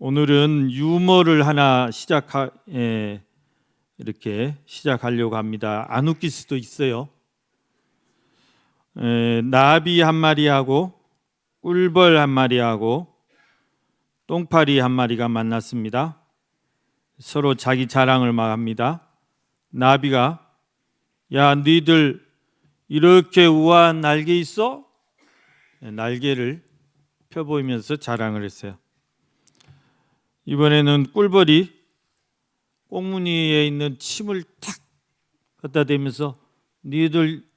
오늘은 유머를 하나 이렇게 시작하려고 합니다. 안 웃길 수도 있어요. 나비 한 마리하고 꿀벌 한 마리하고 똥파리 한 마리가 만났습니다. 서로 자기 자랑을 막 합니다. 나비가 야, 너희들 이렇게 우아한 날개 있어? 날개를 펴보이면서 자랑을 했어요. 이번에는 꿀벌이 꽁무니에 있는 침을 탁 갖다 대면서 너희들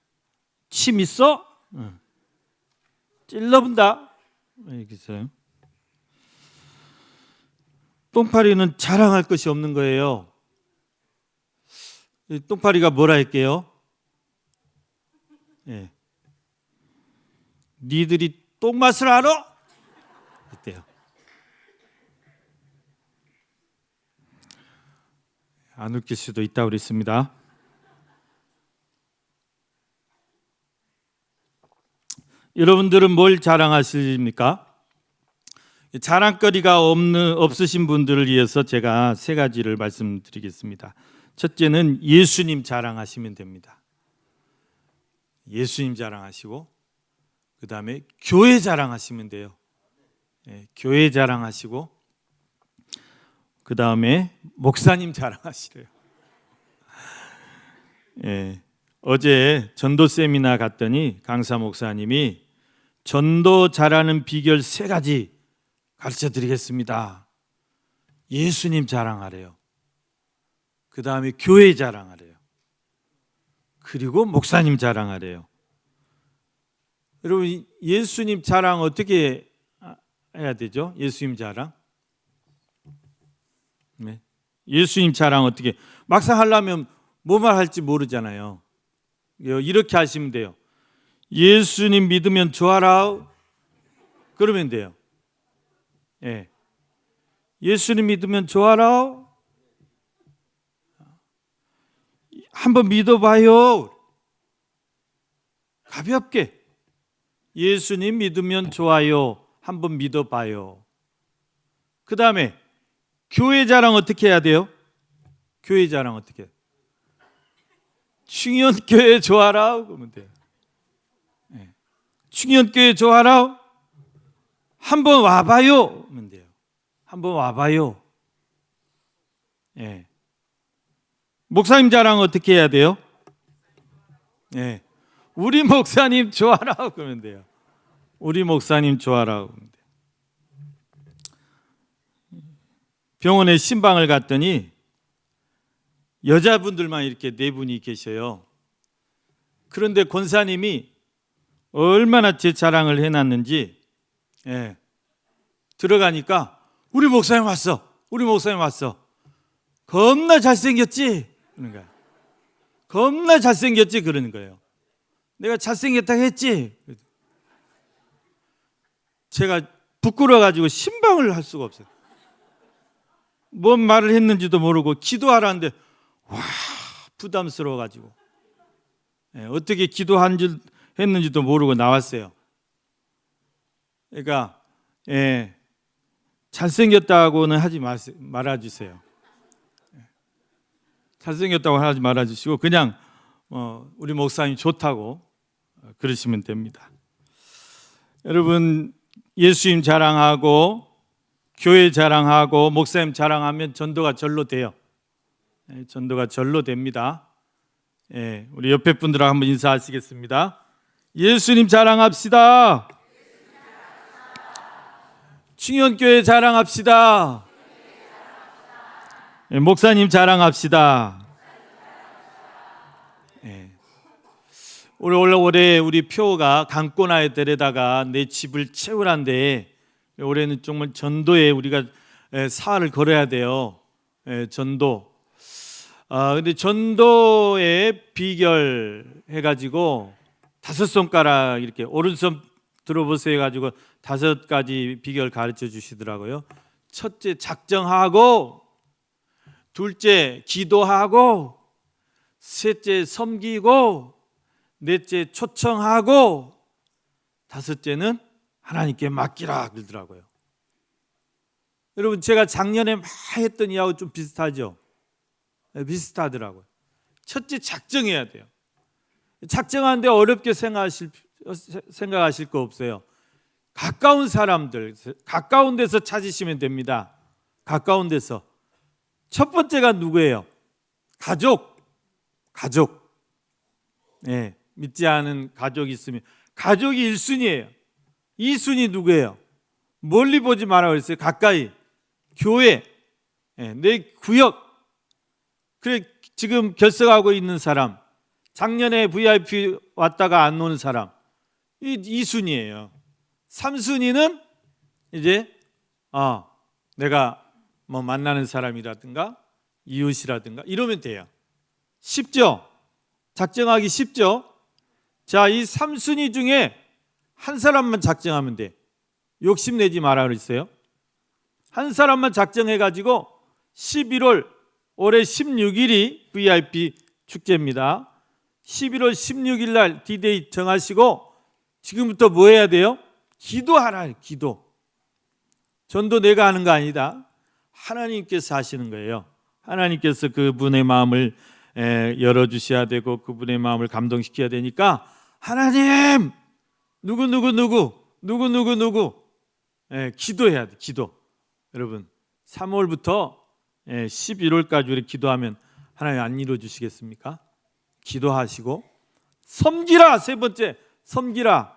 침 있어? 찔러본다. 이렇게 했어요. 똥파리는 자랑할 것이 없는 거예요. 똥파리가 뭐라 할게요? 니들이 똥맛을 알아? 그때요. 안 웃길 수도 있다고 그랬습니다. 여러분들은 뭘 자랑하십니까? 자랑거리가 없으신 분들을 위해서 제가 세 가지를 말씀드리겠습니다. 첫째는 예수님 자랑하시면 됩니다. 예수님 자랑하시고 그 다음에 교회 자랑하시면 돼요. 교회 자랑하시고 그 다음에 목사님 자랑하시래요. 어제 전도 세미나 갔더니 강사 목사님이 전도 잘하는 비결 3가지 가르쳐 드리겠습니다. 예수님 자랑하래요. 그 다음에 교회 자랑하래요. 그리고 목사님 자랑하래요. 여러분, 예수님 자랑 어떻게 해야 되죠? 예수님 자랑? 예수님 자랑 어떻게? 막상 하려면 뭐 말할지 모르잖아요. 이렇게 하시면 돼요. 예수님 믿으면 좋아라. 그러면 돼요. 예수님 믿으면 좋아라. 한번 믿어봐요. 가볍게. 예수님 믿으면 좋아요. 한번 믿어봐요. 그 다음에 교회 자랑 어떻게 해야 돼요? 교회 자랑 어떻게 해요? 충현교회 좋아라. 그러면 돼요. 충현교회 좋아라. 한번 와봐요. 그러면 돼요. 한번 와봐요. 목사님 자랑 어떻게 해야 돼요? 우리 목사님 좋아라. 그러면 돼요. 우리 목사님 좋아라. 그러면 돼요. 병원에 신방을 갔더니 여자분들만 이렇게 4분이 계셔요. 그런데 권사님이 얼마나 제 자랑을 해놨는지 들어가니까 우리 목사님 왔어. 우리 목사님 왔어. 겁나 잘생겼지? 그러는 거야. 겁나 잘생겼지? 그러는 거예요. 내가 잘생겼다고 했지? 제가 부끄러워가지고 신방을 할 수가 없어요. 뭔 말을 했는지도 모르고 기도하라는데 와, 부담스러워가지고 어떻게 했는지도 모르고 나왔어요. 그러니까 잘생겼다고는 하지 말아주세요. 잘생겼다고 하지 말아주시고 그냥 우리 목사님 좋다고 그러시면 됩니다. 여러분, 예수님 자랑하고 교회 자랑하고 목사님 자랑하면 전도가 절로 돼요. 전도가 절로 됩니다. 우리 옆에 분들하고 한번 인사하시겠습니다. 예수님 자랑합시다. 충현교회 자랑합시다. 목사님 자랑합시다. 올해 우리 표가 강권아의 들에다가 내 집을 채우란데 올해는 정말 전도에 우리가 사활을 걸어야 돼요. 전도. 근데 전도의 비결 해가지고 5손가락 이렇게 오른손 들어보세요 해가지고 5가지 비결 가르쳐 주시더라고요. 첫째 작정하고, 둘째 기도하고, 셋째 섬기고, 넷째 초청하고, 5째는 하나님께 맡기라 그러더라고요. 여러분 제가 작년에 막 했던 이하고 좀 비슷하죠? 네, 비슷하더라고요. 첫째, 작정해야 돼요. 작정하는데 어렵게 생각하실 거 없어요. 가까운 사람들, 가까운 데서 찾으시면 됩니다. 가까운 데서. 첫 번째가 누구예요? 가족. 네, 믿지 않은 가족이 있으면 가족이 1순위예요. 2순위 누구예요? 멀리 보지 말라고 그랬어요. 가까이. 교회, 내 구역. 그래, 지금 결석하고 있는 사람, 작년에 VIP 왔다가 안 오는 사람, 이 2순위예요. 3순위는 이제 내가 뭐 만나는 사람이라든가 이웃이라든가 이러면 돼요. 쉽죠? 작정하기 쉽죠? 자, 이 3순위 중에 한 사람만 작정하면 돼. 욕심내지 마라 그랬어요. 한 사람만 작정해가지고 11월 올해 16일이 VIP 축제입니다. 11월 16일 날 D-Day 정하시고 지금부터 뭐 해야 돼요? 기도하라. 기도. 전도 내가 하는 거 아니다. 하나님께서 하시는 거예요. 하나님께서 그분의 마음을 열어주셔야 되고 그분의 마음을 감동시켜야 되니까 하나님 누구 기도해야 돼. 기도. 여러분 3월부터 11월까지 우리 기도하면 하나님 안 이루어주시겠습니까? 기도하시고 섬기라. 세 번째, 섬기라.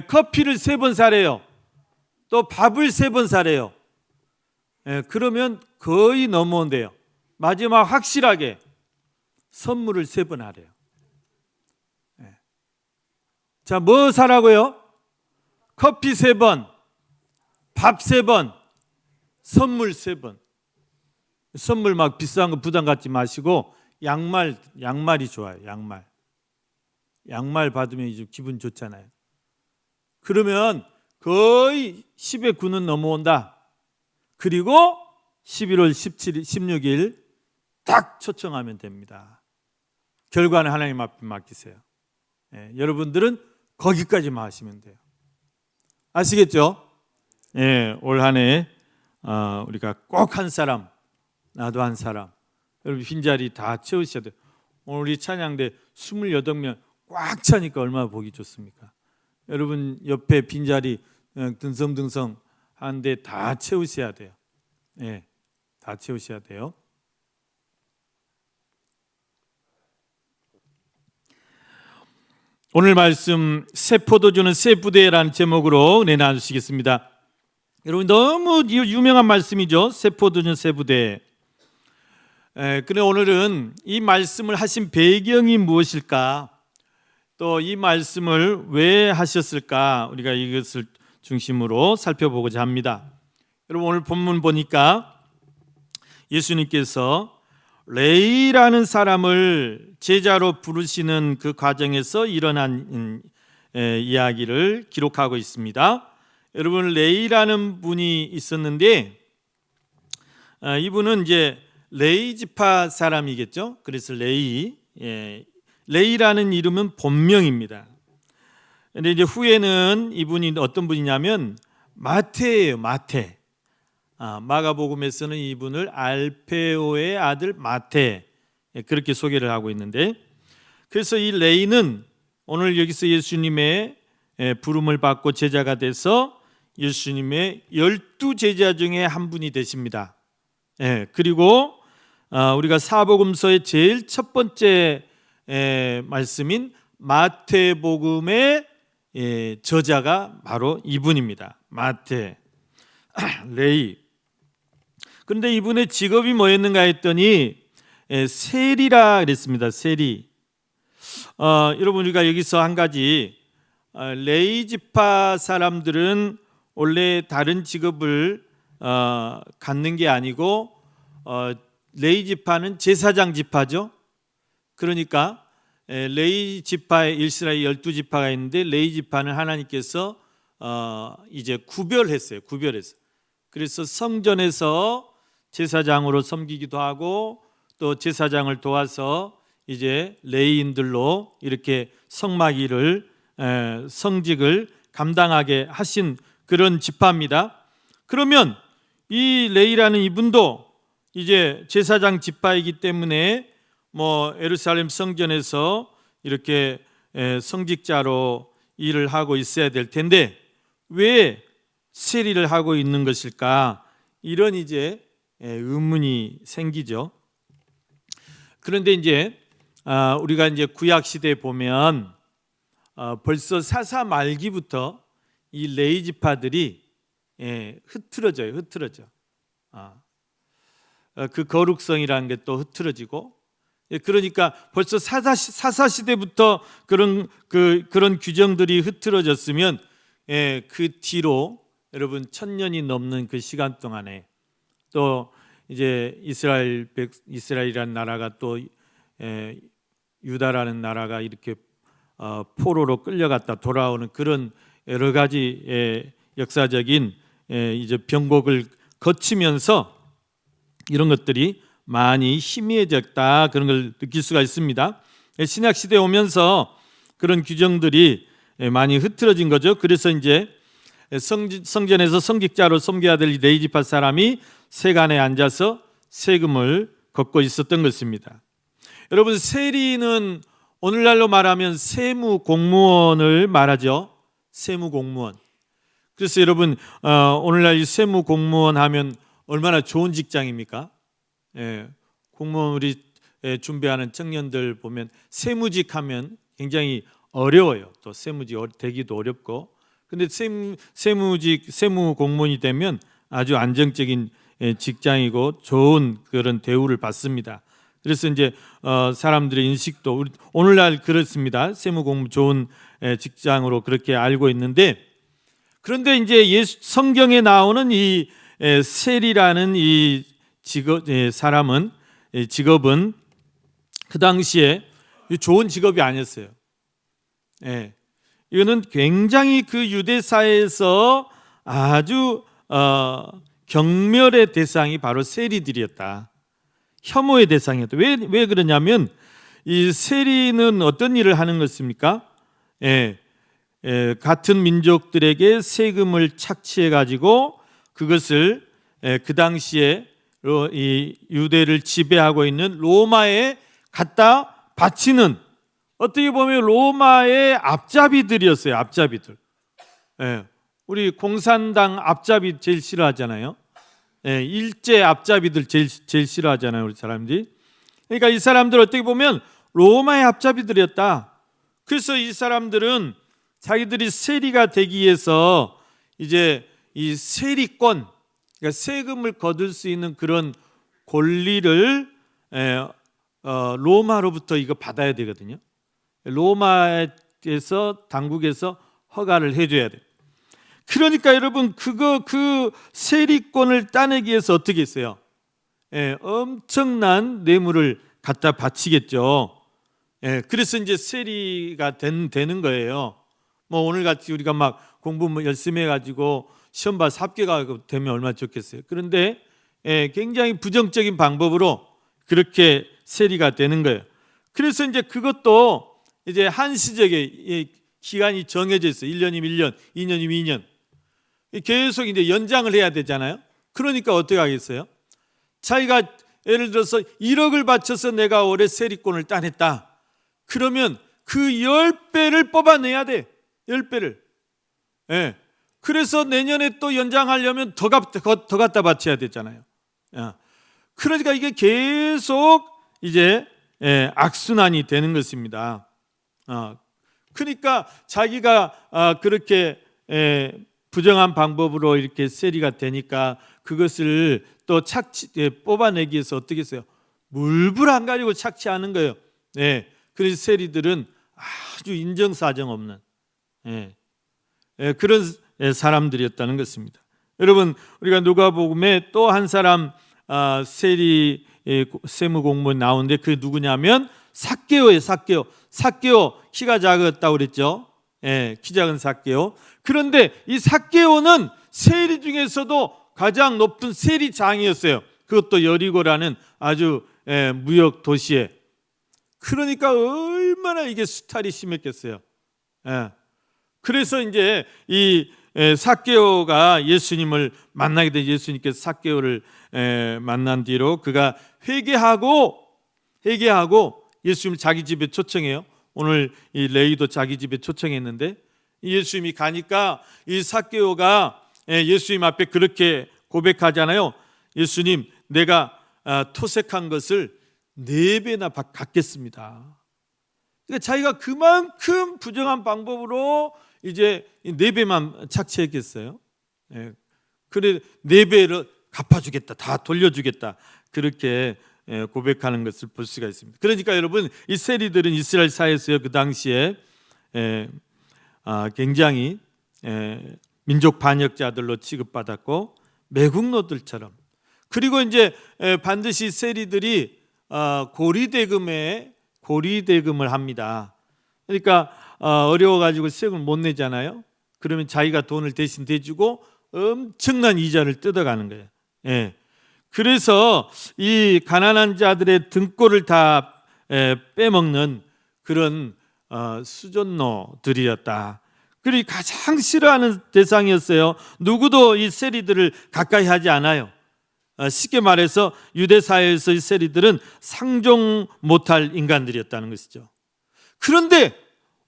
커피를 3번 사래요. 또 밥을 3번 사래요. 그러면 거의 넘어온대요. 마지막 확실하게 선물을 3번 하래요. 자, 뭐 사라고요? 커피 3번, 밥 3번, 선물 3번. 선물 막 비싼 거 부담 갖지 마시고 양말이 좋아요. 양말 받으면 이제 기분 좋잖아요. 그러면 거의 10의 9는 넘어온다. 그리고 11월 17일, 16일 딱 초청하면 됩니다. 결과는 하나님 앞에 맡기세요. 여러분들은 거기까지만 하시면 돼요. 아시겠죠? 올 한 해 우리가 꼭 한 사람, 나도 한 사람, 여러분 빈자리 다 채우셔야 돼요. 오늘 우리 찬양대 28명 꽉 차니까 얼마나 보기 좋습니까? 여러분 옆에 빈자리 든성든성 하는데 다 채우셔야 돼요. 다 채우셔야 돼요. 오늘 말씀 새 포도주는 새 부대라는 제목으로 은혜 나누시겠습니다. 여러분 너무 유명한 말씀이죠. 새 포도주는 새 부대. 그런데 오늘은 이 말씀을 하신 배경이 무엇일까? 또 이 말씀을 왜 하셨을까? 우리가 이것을 중심으로 살펴보고자 합니다. 여러분 오늘 본문 보니까 예수님께서 레위라는 사람을 제자로 부르시는 그 과정에서 일어난 이야기를 기록하고 있습니다. 여러분 레위라는 분이 있었는데 이분은 이제 레위 지파 사람이겠죠. 그래서 레위라는 이름은 본명입니다. 근데 이제 후에는 이분이 어떤 분이냐면 마태예요. 마태. 마가복음에서는 이분을 알페오의 아들 마태 그렇게 소개를 하고 있는데, 그래서 이 레위는 오늘 여기서 예수님의 부름을 받고 제자가 돼서 예수님의 12제자 중에 한 분이 되십니다. 그리고 우리가 사복음서의 제일 첫 번째 말씀인 마태복음의 저자가 바로 이분입니다. 마태, 레위. 그런데 이분의 직업이 뭐였는가 했더니 세리라 그랬습니다. 세리. 여러분 우리가 여기서 한 가지, 레위 지파 사람들은 원래 다른 직업을 갖는 게 아니고 레위 지파는 제사장 지파죠. 그러니까 레위 지파에 이스라엘 12지파가 있는데 레위 지파는 하나님께서 이제 구별했어요. 그래서 성전에서 제사장으로 섬기기도 하고 또 제사장을 도와서 이제 레위인들로 이렇게 성막일을 성직을 감당하게 하신 그런 지파입니다. 그러면 이 레위라는 이분도 이제 제사장 지파이기 때문에 예루살렘 성전에서 이렇게 성직자로 일을 하고 있어야 될 텐데 왜 세리를 하고 있는 것일까? 이런 이제 의문이 생기죠. 그런데 이제 우리가 이제 구약 시대에 보면 벌써 사사 말기부터 이 레위 지파들이 흐트러져요. 그 거룩성이라는 게 또 흐트러지고, 그러니까 벌써 사사 시대부터 그런 규정들이 흐트러졌으면 그 뒤로 여러분 1000년이 넘는 그 시간 동안에 또 이제 이스라엘이라는 나라가 또 유다라는 나라가 이렇게 포로로 끌려갔다 돌아오는 그런 여러 가지 역사적인 이제 변곡을 거치면서 이런 것들이 많이 희미해졌다, 그런 걸 느낄 수가 있습니다. 신약 시대에 오면서 그런 규정들이 많이 흐트러진 거죠. 그래서 이제 성전에서 성직자로 섬겨야 될 레위 지파 사람이 세간에 앉아서 세금을 걷고 있었던 것입니다. 여러분, 세리는 오늘날로 말하면 세무 공무원을 말하죠. 세무 공무원. 그래서 여러분, 오늘날 이 세무 공무원 하면 얼마나 좋은 직장입니까? 공무원 우리 준비하는 청년들 보면 세무직 하면 굉장히 어려워요. 또 세무직 되기도 어렵고. 근데 세무 공무원이 되면 아주 안정적인 직장이고 좋은 그런 대우를 받습니다. 그래서 이제 사람들의 인식도 오늘날 그렇습니다. 세무 공무원 좋은 직장으로 그렇게 알고 있는데, 그런데 이제 성경에 나오는 이 세리라는 이 직업은 그 당시에 좋은 직업이 아니었어요. 이거는 굉장히 그 유대 사회에서 아주 경멸의 대상이 바로 세리들이었다. 혐오의 대상이었다. 왜 그러냐면 이 세리는 어떤 일을 하는 것입니까? 같은 민족들에게 세금을 착취해 가지고 그것을 그 당시에 이 유대를 지배하고 있는 로마에 갖다 바치는, 어떻게 보면 로마의 앞잡이들이었어요. 앞잡이들. 우리 공산당 앞잡이 제일 싫어하잖아요. 일제 앞잡이들 제일 싫어하잖아요, 우리 사람들이. 그러니까 이 사람들 어떻게 보면 로마의 앞잡이들이었다. 그래서 이 사람들은 자기들이 세리가 되기 위해서 이제 이 세리권, 그러니까 세금을 거둘 수 있는 그런 권리를 로마로부터 이거 받아야 되거든요. 로마에서 당국에서 허가를 해줘야 돼요. 그러니까 여러분 그 세리권을 따내기 위해서 어떻게 했어요? 엄청난 뇌물을 갖다 바치겠죠. 그래서 이제 세리가 되는 거예요. 오늘같이 우리가 막 공부 열심히 해가지고 시험 봐서 합격가 되면 얼마나 좋겠어요. 그런데 굉장히 부정적인 방법으로 그렇게 세리가 되는 거예요. 그래서 이제 그것도 이제 한시적인 기간이 정해져 있어요. 1년이면 1년, 2년이면 2년. 계속 이제 연장을 해야 되잖아요. 그러니까 어떻게 하겠어요? 자기가 예를 들어서 1억을 바쳐서 내가 올해 세리권을 따냈다. 그러면 그 10배를 뽑아내야 돼. 10배를. 그래서 내년에 또 연장하려면 더 갖다 바쳐야 되잖아요. 그러니까 이게 계속 이제 악순환이 되는 것입니다. 그러니까 자기가 그렇게 부정한 방법으로 이렇게 세리가 되니까 그것을 또 뽑아내기 위해서 어떻게 했어요? 물불 안 가리고 착취하는 거예요. 그래서 세리들은 아주 인정사정 없는 그런 사람들이었다는 것입니다. 여러분, 우리가 누가복음에 또 한 사람 세리 세무 공무원 나오는데 그 누구냐면 삭개오예요. 삭개오 키가 작았다고 그랬죠. 키 작은 삭개오. 그런데 이 삭개오는 세리 중에서도 가장 높은 세리장이었어요. 그것도 여리고라는 아주 무역 도시에. 그러니까 얼마나 이게 수탈이 심했겠어요. 그래서 이제 이 삭개오가 예수님을 만나게 된 예수님께서 삭개오를 만난 뒤로 그가 회개하고 예수님을 자기 집에 초청해요. 오늘 이 레위도 자기 집에 초청했는데 예수님이 가니까 이 삭개오가 예수님 앞에 그렇게 고백하잖아요. 예수님, 내가 토색한 것을 4배나 갚겠습니다. 그러니까 자기가 그만큼 부정한 방법으로 이제 4배만 착취했겠어요. 그래 4배를 갚아주겠다, 다 돌려주겠다, 그렇게 고백하는 것을 볼 수가 있습니다. 그러니까 여러분, 이 세리들은 이스라엘 사회에서 그 당시에 굉장히 민족 반역자들로 취급받았고 매국노들처럼, 그리고 이제 반드시 세리들이 고리대금을 합니다. 그러니까 어려워가지고 세금을 못 내잖아요. 그러면 자기가 돈을 대신 대주고 엄청난 이자를 뜯어가는 거예요. 그래서 이 가난한 자들의 등골을 다 빼먹는 그런 수전노들이었다. 그리고 가장 싫어하는 대상이었어요. 누구도 이 세리들을 가까이 하지 않아요. 쉽게 말해서 유대 사회에서 이 세리들은 상종 못할 인간들이었다는 것이죠. 그런데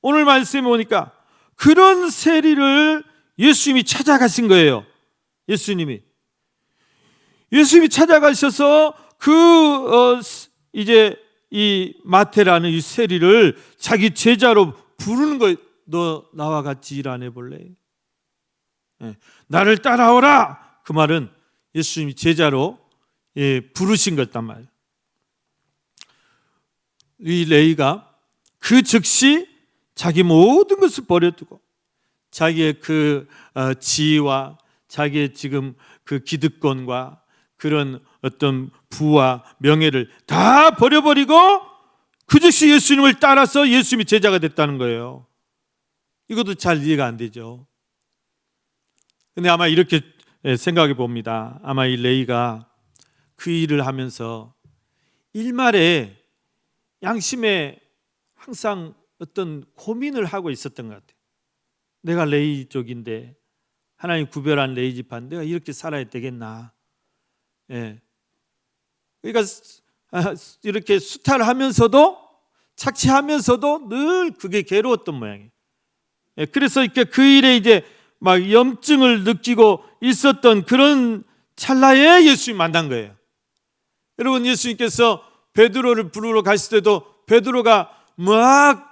오늘 말씀에 보니까 그런 세리를 예수님이 찾아가신 거예요. 예수님이 찾아가셔서 이제 이 마태라는 이 세리를 자기 제자로 부르는 거예요. 너 나와 같이 일 안 해볼래? 나를 따라오라. 그 말은 예수님이 제자로 부르신 거였단 말이에요. 이 레위가 그 즉시 자기 모든 것을 버려두고 자기의 그 지위와 자기의 지금 그 기득권과 그런 어떤 부와 명예를 다 버려버리고 그 즉시 예수님을 따라서 예수님이 제자가 됐다는 거예요. 이것도 잘 이해가 안 되죠. 근데 아마 이렇게 생각해 봅니다. 아마 이 레위가 그 일을 하면서 일말에 양심에 항상 어떤 고민을 하고 있었던 것 같아요. 내가 레위 쪽인데, 하나님 구별한 레위 지파인데 내가 이렇게 살아야 되겠나? 그러니까 이렇게 수탈을 하면서도, 착취하면서도 늘 그게 괴로웠던 모양이에요. 그래서 이렇게 그 일에 이제 막 염증을 느끼고 있었던 그런 찰나에 예수님 만난 거예요. 여러분, 예수님께서 베드로를 부르러 가실 때도 베드로가 막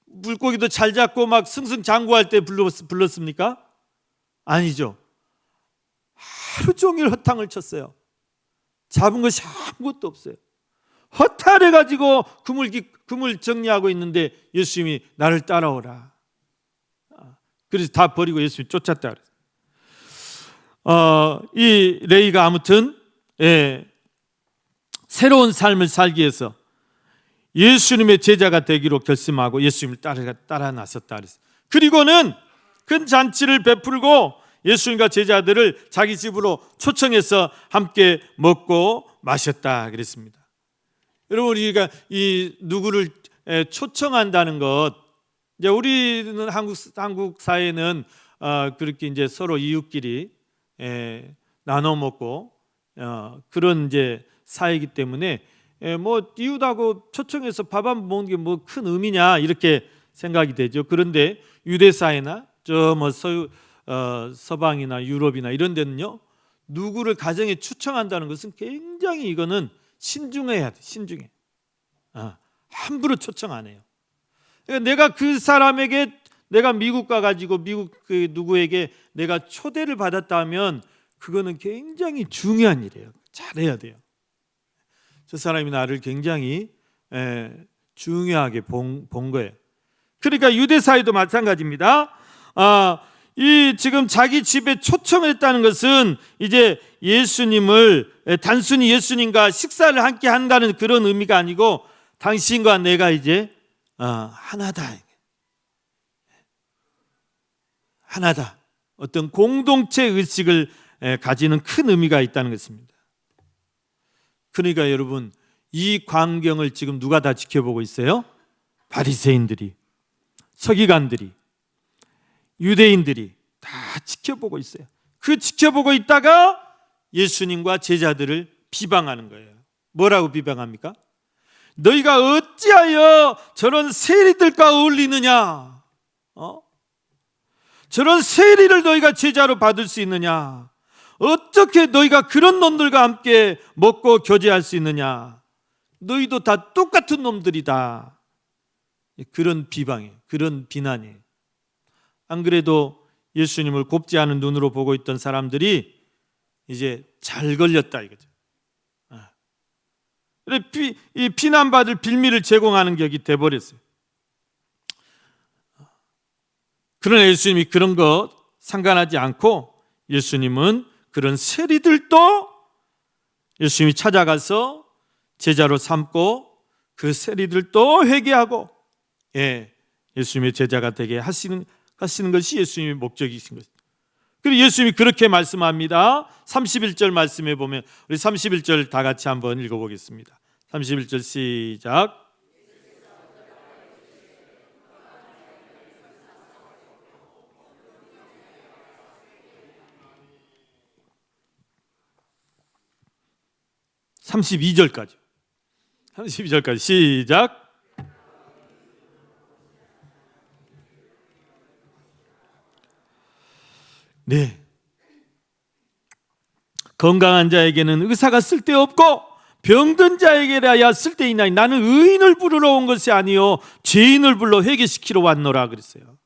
물고기도 잘 잡고 막 승승장구할 때 불렀습니까? 아니죠. 하루 종일 허탕을 쳤어요. 잡은 것이 아무것도 없어요. 허탈해가지고 그물 정리하고 있는데 예수님이 나를 따라오라. 그래서 다 버리고 예수님이 쫓았다 그랬어요. 이 레위가 아무튼 새로운 삶을 살기 위해서 예수님의 제자가 되기로 결심하고 예수님을 따라 나섰다 그랬어요. 그리고는 큰 잔치를 베풀고 예수님과 제자들을 자기 집으로 초청해서 함께 먹고 마셨다 그랬습니다. 여러분, 우리가 이 누구를 초청한다는 것, 이제 우리는 한국 사회는 그렇게 이제 서로 이웃끼리 나눠 먹고 그런 이제 사회이기 때문에 뭐 이웃하고 초청해서 밥 한 번 먹는 게 뭐 큰 의미냐 이렇게 생각이 되죠. 그런데 유대 사회나 저 뭐 서방이나 유럽이나 이런 데는요, 누구를 가정에 초청한다는 것은 굉장히 이거는 신중해야 돼. 신중해. 함부로 초청 안 해요. 그러니까 내가 그 사람에게, 내가 미국 가가지고 미국 그 누구에게 내가 초대를 받았다면 그거는 굉장히 중요한 일이에요. 잘해야 돼요. 저 사람이 나를 굉장히 중요하게 본 거예요. 그러니까 유대 사회도 마찬가지입니다. 이 지금 자기 집에 초청했다는 것은 이제 예수님을 단순히 예수님과 식사를 함께 한다는 그런 의미가 아니고 당신과 내가 이제 하나다. 하나다. 어떤 공동체 의식을 가지는 큰 의미가 있다는 것입니다. 그러니까 여러분, 이 광경을 지금 누가 다 지켜보고 있어요? 바리새인들이, 서기관들이. 유대인들이 다 지켜보고 있어요. 그 지켜보고 있다가 예수님과 제자들을 비방하는 거예요. 뭐라고 비방합니까? 너희가 어찌하여 저런 세리들과 어울리느냐? 저런 세리를 너희가 제자로 받을 수 있느냐? 어떻게 너희가 그런 놈들과 함께 먹고 교제할 수 있느냐? 너희도 다 똑같은 놈들이다. 그런 비방이에요. 그런 비난이에요. 안 그래도 예수님을 곱지 않은 눈으로 보고 있던 사람들이 이제 잘 걸렸다 이거죠. 이 비난받을 빌미를 제공하는 격이 돼버렸어요. 그러나 예수님이 그런 거 상관하지 않고 예수님은 그런 세리들도 예수님이 찾아가서 제자로 삼고 그 세리들도 회개하고 예수님의 제자가 되게 하시는 것이 예수님의 목적이신 것입니다. 그리고 예수님이 그렇게 말씀합니다. 31절 말씀해 보면 우리 31절 다 같이 한번 읽어보겠습니다. 31절 시작. (32절까지) 32절까지 시작. 네. 건강한 자에게는 의사가 쓸데없고 병든 자에게라야 쓸데있나니 나는 의인을 부르러 온 것이 아니요 죄인을 불러 회개시키러 왔노라 그랬어요.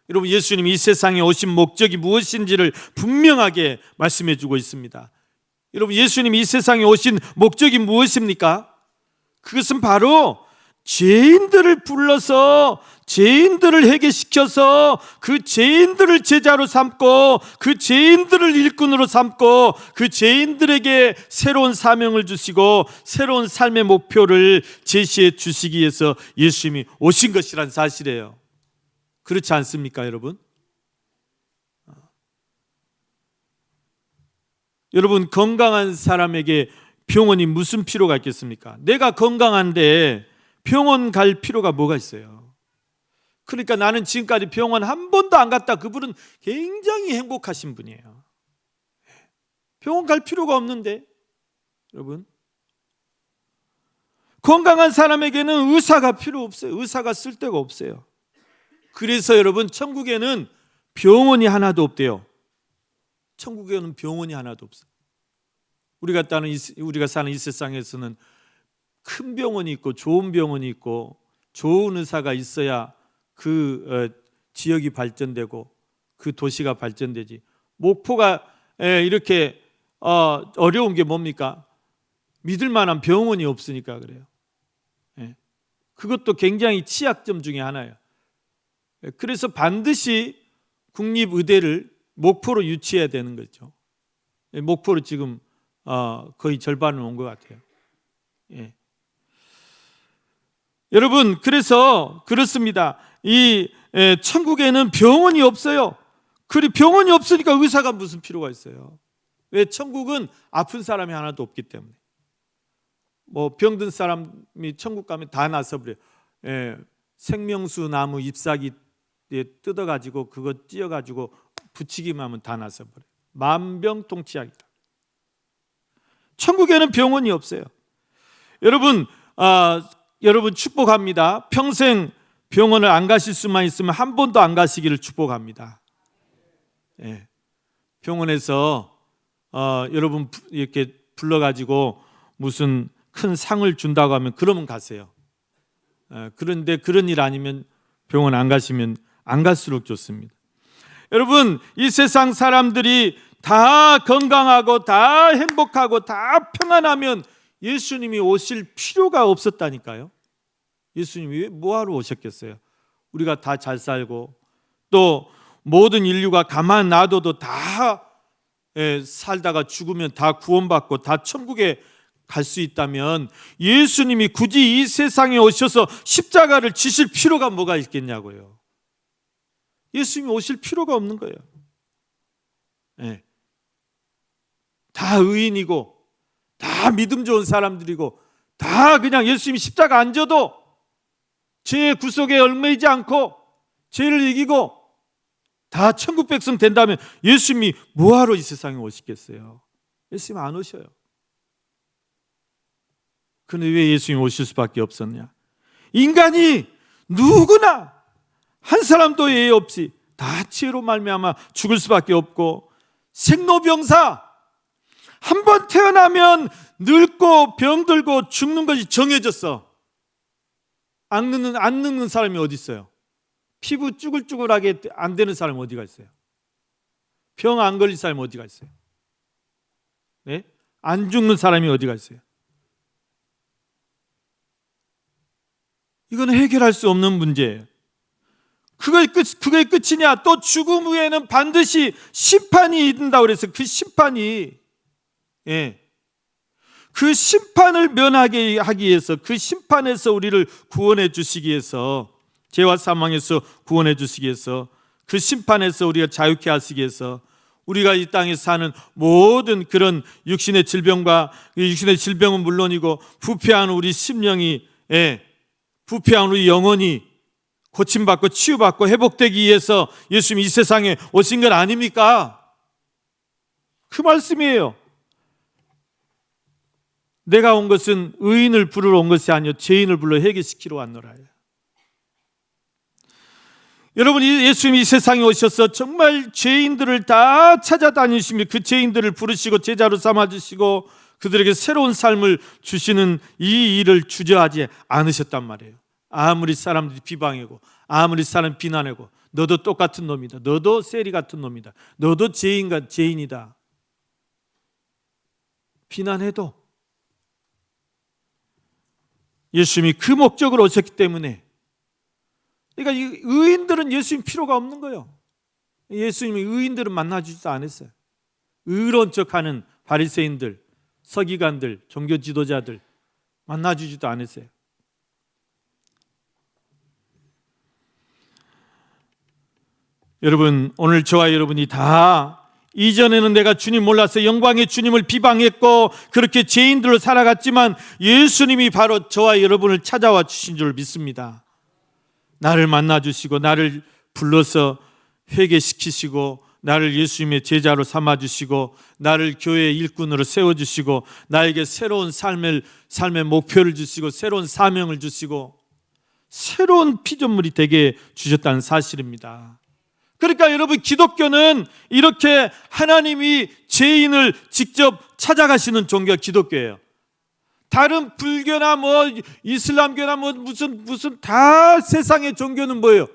여러분, 예수님이 이 세상에 오신 목적이 무엇인지를 분명하게 말씀해 주고 있습니다. 여러분, 예수님이 이 세상에 오신 목적이 무엇입니까? 그것은 바로 죄인들을 불러서 죄인들을 회개시켜서 그 죄인들을 제자로 삼고 그 죄인들을 일꾼으로 삼고 그 죄인들에게 새로운 사명을 주시고 새로운 삶의 목표를 제시해 주시기 위해서 예수님이 오신 것이란 사실이에요. 그렇지 않습니까, 여러분? 여러분, 건강한 사람에게 병원이 무슨 필요가 있겠습니까? 내가 건강한데 병원 갈 필요가 뭐가 있어요? 그러니까 나는 지금까지 병원 한 번도 안 갔다. 그분은 굉장히 행복하신 분이에요. 병원 갈 필요가 없는데, 여러분, 건강한 사람에게는 의사가 필요 없어요. 의사가 쓸 데가 없어요. 그래서 여러분, 천국에는 병원이 하나도 없대요. 천국에는 병원이 하나도 없어요. 우리가 사는 이 세상에서는 큰 병원이 있고 좋은 병원이 있고 좋은 의사가 있어야 그 지역이 발전되고 그 도시가 발전되지. 목포가 이렇게 어려운 게 뭡니까? 믿을 만한 병원이 없으니까 그래요. 그것도 굉장히 취약점 중에 하나예요. 그래서 반드시 국립의대를 목포로 유치해야 되는 거죠. 목포로 지금 거의 절반은 온 것 같아요. 여러분, 그래서 그렇습니다. 이 천국에는 병원이 없어요. 그리고 병원이 없으니까 의사가 무슨 필요가 있어요? 왜? 천국은 아픈 사람이 하나도 없기 때문에. 뭐 병든 사람이 천국 가면 다 나서버려요. 생명수 나무 잎사귀 뜯어가지고 그거 찧어가지고 붙이기만 하면 다 나서버려요. 만병통치약이다. 천국에는 병원이 없어요. 여러분, 여러분 축복합니다. 평생 병원을 안 가실 수만 있으면 한 번도 안 가시기를 축복합니다. 병원에서 여러분 이렇게 불러가지고 무슨 큰 상을 준다고 하면 그러면 가세요. 그런데 그런 일 아니면 병원 안 가시면 안 갈수록 좋습니다. 여러분, 이 세상 사람들이 다 건강하고 다 행복하고 다 평안하면 예수님이 오실 필요가 없었다니까요. 예수님이 뭐하러 오셨겠어요? 우리가 다 잘 살고 또 모든 인류가 가만 놔둬도 다 살다가 죽으면 다 구원받고 다 천국에 갈 수 있다면 예수님이 굳이 이 세상에 오셔서 십자가를 지실 필요가 뭐가 있겠냐고요. 예수님이 오실 필요가 없는 거예요. 다 의인이고 다 믿음 좋은 사람들이고 다 그냥 예수님이 십자가 안 져도 죄의 구속에 얽매이지 않고 죄를 이기고 다 천국 백성 된다면 예수님이 뭐하러 이 세상에 오시겠어요? 예수님 안 오셔요. 그런데 왜 예수님이 오실 수밖에 없었냐? 인간이 누구나 한 사람도 예외 없이 다 죄로 말미암아 죽을 수밖에 없고, 생로병사 한 번 태어나면 늙고 병들고 죽는 것이 정해졌어. 안 늙는 사람이 어디 있어요? 피부 쭈글쭈글하게 안 되는 사람이 어디가 있어요? 병 안 걸릴 사람이 어디가 있어요? 네? 안 죽는 사람이 어디가 있어요? 이건 해결할 수 없는 문제예요. 그게 끝이냐? 또 죽음 후에는 반드시 심판이 있는다고 그래서 그 심판이, 그 심판을 면하게 하기 위해서, 그 심판에서 우리를 구원해 주시기 위해서, 죄와 사망에서 구원해 주시기 위해서, 그 심판에서 우리가 자유케 하시기 위해서 우리가 이 땅에서 사는 모든 그런 육신의 질병과, 육신의 질병은 물론이고 부패한 우리 심령이, 부패한 우리 영혼이 고침받고 치유받고 회복되기 위해서 예수님이 이 세상에 오신 건 아닙니까? 그 말씀이에요. 내가 온 것은 의인을 부르러 온 것이 아니요 죄인을 불러 회개시키러 왔노라. 여러분, 예수님이 이 세상에 오셔서 정말 죄인들을 다 찾아다니시며 그 죄인들을 부르시고 제자로 삼아주시고 그들에게 새로운 삶을 주시는 이 일을 주저하지 않으셨단 말이에요. 아무리 사람들이 비방하고 아무리 사람 비난하고 너도 똑같은 놈이다, 너도 세리 같은 놈이다, 너도 죄인이다 비난해도 예수님이 그 목적으로 오셨기 때문에, 그러니까 이 의인들은 예수님 필요가 없는 거예요. 예수님이 의인들은 만나주지도 않았어요. 의로운 척하는 바리새인들, 서기관들, 종교 지도자들 만나주지도 않았어요. 여러분, 오늘 저와 여러분이 다 이전에는 내가 주님 몰라서 영광의 주님을 비방했고 그렇게 죄인들로 살아갔지만 예수님이 바로 저와 여러분을 찾아와 주신 줄 믿습니다. 나를 만나주시고 나를 불러서 회개시키시고 나를 예수님의 제자로 삼아주시고 나를 교회의 일꾼으로 세워주시고 나에게 새로운 삶의 목표를 주시고 새로운 사명을 주시고 새로운 피조물이 되게 주셨다는 사실입니다. 그러니까 여러분, 기독교는 이렇게 하나님이 죄인을 직접 찾아가시는 종교가 기독교예요. 다른 불교나 이슬람교나 무슨 다 세상의 종교는 뭐예요?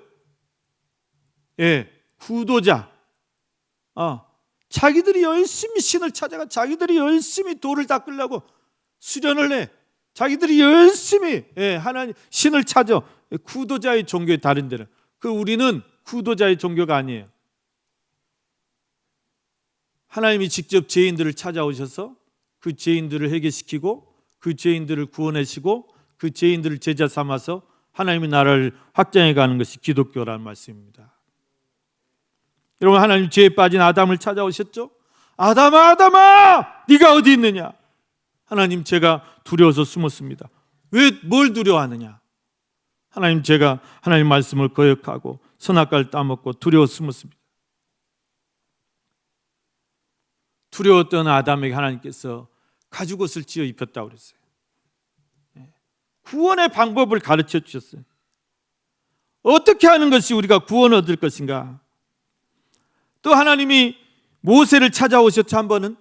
구도자. 자기들이 열심히 신을 찾아가, 자기들이 열심히 돌을 닦으려고 수련을 해. 자기들이 열심히 하나님 신을 찾아. 구도자의 종교의 다른 데는. 우리는 구도자의 종교가 아니에요. 하나님이 직접 죄인들을 찾아오셔서 그 죄인들을 회개시키고 그 죄인들을 구원하시고 그 죄인들을 제자 삼아서 하나님의 나라를 확장해 가는 것이 기독교라는 말씀입니다. 여러분, 하나님 죄에 빠진 아담을 찾아오셨죠? 아담아, 네가 어디 있느냐? 하나님, 제가 두려워서 숨었습니다. 왜 뭘 두려워하느냐? 하나님, 제가 하나님 말씀을 거역하고 선악과를 따먹고 두려워 숨었습니다. 두려웠던 아담에게 하나님께서 가죽옷을 지어 입혔다고 그랬어요. 구원의 방법을 가르쳐 주셨어요. 어떻게 하는 것이 우리가 구원을 얻을 것인가? 또 하나님이 모세를 찾아오셨죠. 한 번은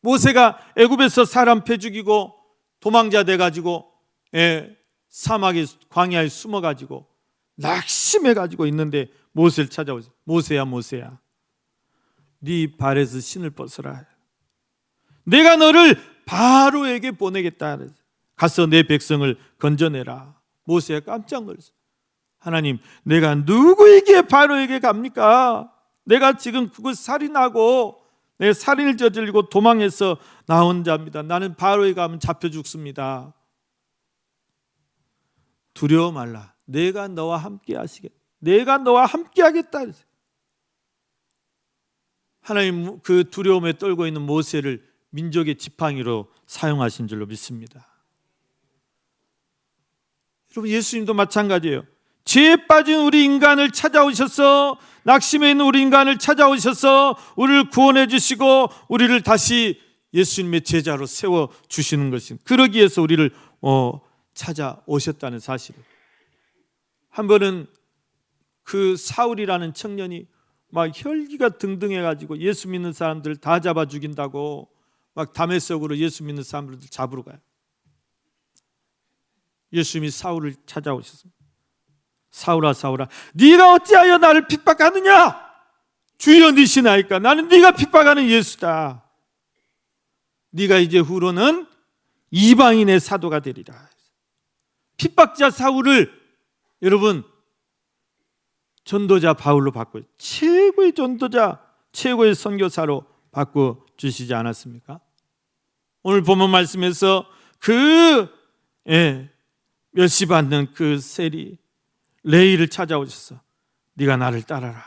모세가 애굽에서 사람 패 죽이고 도망자 돼가지고 사막에 광야에 숨어가지고 낙심해가지고 있는데 모세를 찾아오셨어요. 모세야, 네 발에서 신을 벗어라. 내가 너를 바로에게 보내겠다. 가서 내 백성을 건져내라. 모세가 깜짝 놀랐어요. 하나님, 내가 누구에게 바로에게 갑니까? 내가 지금 그걸 살인하고 내가 살인을 저지르고 도망해서 나온 자입니다. 나는 바로에 가면 잡혀 죽습니다. 두려워 말라. 내가 너와 함께 하시겠다. 내가 너와 함께 하겠다. 하나님 그 두려움에 떨고 있는 모세를 민족의 지팡이로 사용하신 줄로 믿습니다. 여러분, 예수님도 마찬가지예요. 죄에 빠진 우리 인간을 찾아오셔서, 낙심해 있는 우리 인간을 찾아오셔서 우리를 구원해 주시고 우리를 다시 예수님의 제자로 세워 주시는 것입니다. 그러기 위해서 우리를 찾아오셨다는 사실을. 한 번은 그 사울이라는 청년이 막 혈기가 등등해가지고 예수 믿는 사람들 다 잡아 죽인다고 막 다메섹으로 예수 믿는 사람들을 잡으러 가요. 예수님이 사울을 찾아오셨습니다. 사울아 사울아, 네가 어찌하여 나를 핍박하느냐? 주여 니시나이까? 나는 네가 핍박하는 예수다. 네가 이제 후로는 이방인의 사도가 되리라. 핍박자 사울을 여러분 전도자 바울로 바꿔, 최고의 전도자, 최고의 선교사로 바꿔 주시지 않았습니까? 오늘 본문 말씀에서 멸시받는 그 세리 레이를 찾아오셔서 네가 나를 따라라.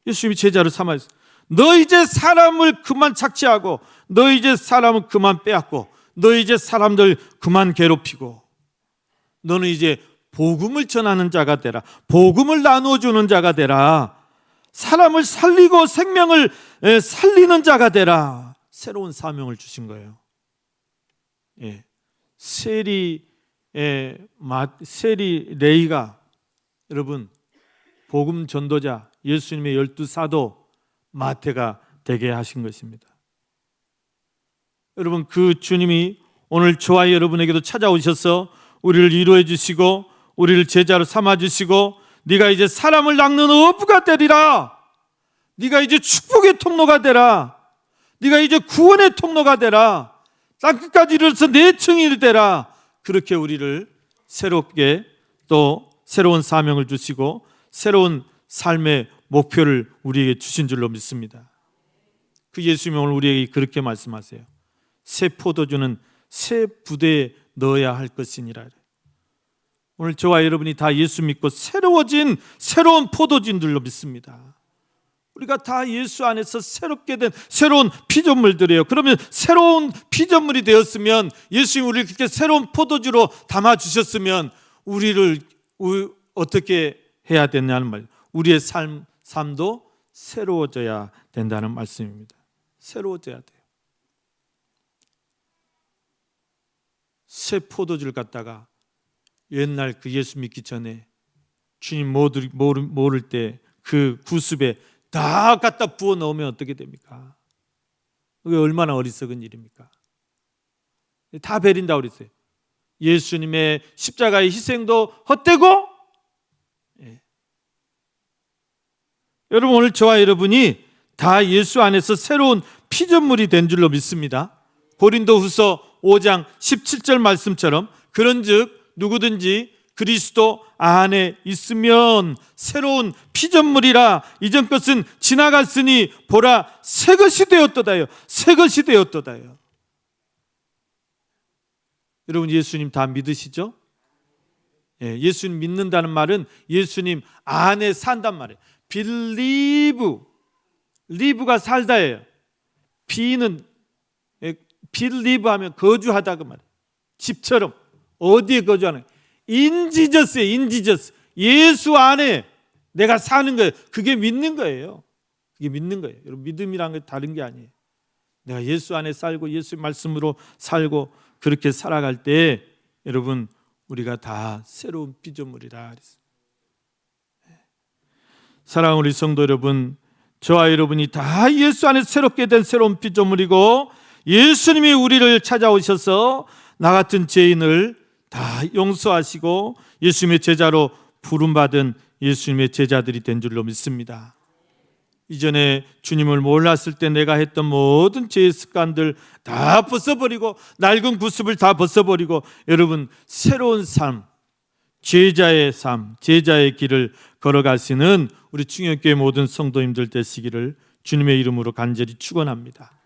예수님이 제자로 삼아서 너 이제 사람을 그만 착취하고, 너 이제 사람을 그만 빼앗고, 너 이제 사람들 그만 괴롭히고, 너는 이제 복음을 전하는 자가 되라. 복음을 나누어주는 자가 되라. 사람을 살리고 생명을 살리는 자가 되라. 새로운 사명을 주신 거예요. 세리 레이가 여러분 복음 전도자, 예수님의 12사도 마태가 되게 하신 것입니다. 여러분 그 주님이 오늘 저와 여러분에게도 찾아오셔서 우리를 위로해 주시고 우리를 제자로 삼아 주시고, 네가 이제 사람을 낚는 어부가 되리라. 네가 이제 축복의 통로가 되라. 네가 이제 구원의 통로가 되라. 땅끝까지 이르러서 내 증인이 되라. 그렇게 우리를 새롭게 또 새로운 사명을 주시고 새로운 삶의 목표를 우리에게 주신 줄로 믿습니다. 그 예수님이 오늘 우리에게 그렇게 말씀하세요. 새 포도주는 새 부대에 넣어야 할 것이니라. 오늘 저와 여러분이 다 예수 믿고 새로워진 새로운 포도주들로 믿습니다. 우리가 다 예수 안에서 새롭게 된 새로운 피조물들이에요. 그러면 새로운 피조물이 되었으면, 예수님이 우리를 그렇게 새로운 포도주로 담아주셨으면 우리를 어떻게 해야 되냐는 말, 우리의 삶도 새로워져야 된다는 말씀입니다. 새로워져야 돼요. 새 포도주를 갖다가 옛날 그 예수 믿기 전에 주님 모를 때 그 구습에 다 갖다 부어 넣으면 어떻게 됩니까? 그게 얼마나 어리석은 일입니까? 다 버린다고 그랬어요. 예수님의 십자가의 희생도 헛되고, 여러분 오늘 저와 여러분이 다 예수 안에서 새로운 피조물이 된 줄로 믿습니다. 고린도후서 5장 17절 말씀처럼 그런즉 누구든지 그리스도 안에 있으면 새로운 피조물이라. 이전 것은 지나갔으니 보라 새 것이 되었도다요. 새 것이 되었도다요. 여러분 예수님 다 믿으시죠? 예수님 믿는다는 말은 예수님 안에 산단 말이에요. believe, live가 살다예요. b는 believe 하면 거주하다 그 말이에요. 집처럼 어디에 거주하는 거예요? 인지저스예요. 인지저스. 예수 안에 내가 사는 거예요. 그게 믿는 거예요. 그게 믿는 거예요. 여러분 믿음이란 게 다른 게 아니에요. 내가 예수 안에 살고 예수 말씀으로 살고 그렇게 살아갈 때 여러분 우리가 다 새로운 피조물이라. 사랑하는 우리 성도 여러분, 저와 여러분이 다 예수 안에 새롭게 된 새로운 피조물이고, 예수님이 우리를 찾아오셔서 나 같은 죄인을 다 용서하시고 예수님의 제자로 부름받은 예수님의 제자들이 된 줄로 믿습니다. 이전에 주님을 몰랐을 때 내가 했던 모든 죄의 습관들 다 벗어버리고 낡은 구습을 다 벗어버리고 여러분 새로운 삶, 제자의 삶, 제자의 길을 걸어가시는 우리 충격교회 모든 성도님들 되시기를 주님의 이름으로 간절히 축원합니다.